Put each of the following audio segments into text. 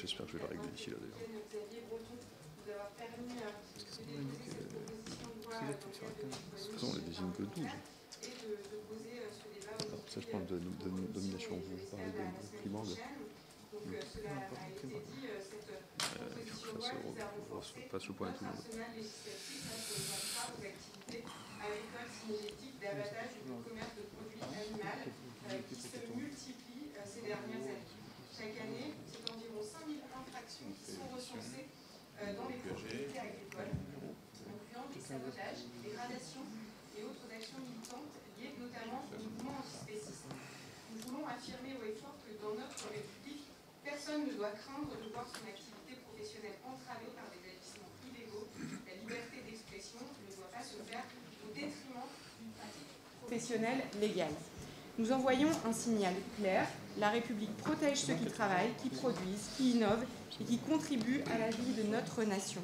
J'espère que je vais la régler d'ici là d'ailleurs. De toute façon, on les désigne que 12. Alors, ça, je parle de domination. Vous parlez de Climande. Il faut que je fasse le point à tout le monde. Agricoles synergétiques d'abattage et de commerce de produits animaux qui se multiplient ces dernières années. Chaque année, c'est environ 5000 infractions qui sont recensées dans les propriétés agricoles, incluant des sabotages, des dégradations et autres actions militantes liées notamment au mouvement antispéciste. Nous voulons affirmer haut et fort que dans notre République, personne ne doit craindre de voir son activité professionnelle entravée par des agissements illégaux. La liberté d'expression ne doit pas se faire au détriment d'une pratique professionnelle légale. Nous envoyons un signal clair. La République protège ceux qui travaillent, qui produisent, qui innovent et qui contribuent à la vie de notre nation.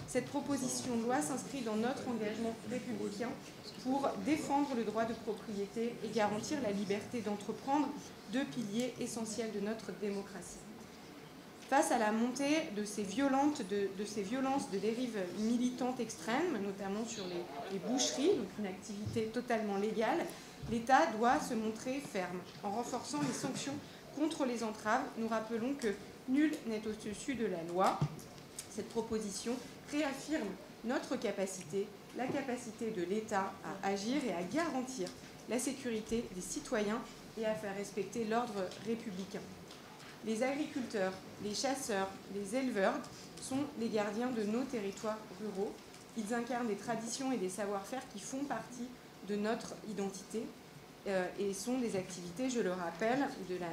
Cette proposition de loi s'inscrit dans notre engagement républicain pour défendre le droit de propriété et garantir la liberté d'entreprendre, deux piliers essentiels de notre démocratie. Face à la montée de ces violences de dérives militantes extrêmes, notamment sur les boucheries, donc une activité totalement légale, l'État doit se montrer ferme. En renforçant les sanctions contre les entraves, nous rappelons que nul n'est au-dessus de la loi. Cette proposition réaffirme notre capacité, la capacité de l'État à agir et à garantir la sécurité des citoyens et à faire respecter l'ordre républicain. Les agriculteurs, les chasseurs, les éleveurs sont les gardiens de nos territoires ruraux. Ils incarnent des traditions et des savoir-faire qui font partie de notre identité et sont des activités, je le rappelle, de la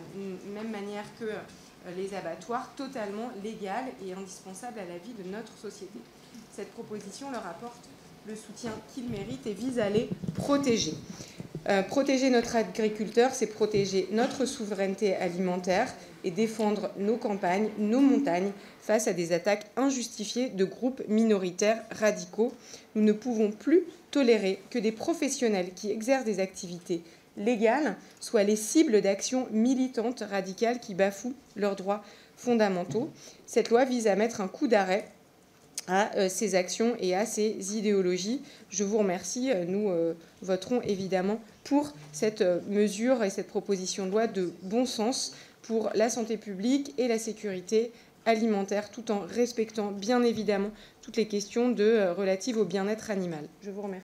même manière que les abattoirs, totalement légales et indispensables à la vie de notre société. Cette proposition leur apporte le soutien qu'ils méritent et vise à les protéger. Protéger notre agriculteur, c'est protéger notre souveraineté alimentaire et défendre nos campagnes, nos montagnes face à des attaques injustifiées de groupes minoritaires radicaux. Nous ne pouvons plus tolérer que des professionnels qui exercent des activités légales soient les cibles d'actions militantes radicales qui bafouent leurs droits fondamentaux. Cette loi vise à mettre un coup d'arrêt à ces actions et à ces idéologies. Je vous remercie. Nous voterons évidemment pour cette mesure et cette proposition de loi de bon sens pour la santé publique et la sécurité alimentaire, tout en respectant bien évidemment toutes les questions relatives au bien-être animal. Je vous remercie.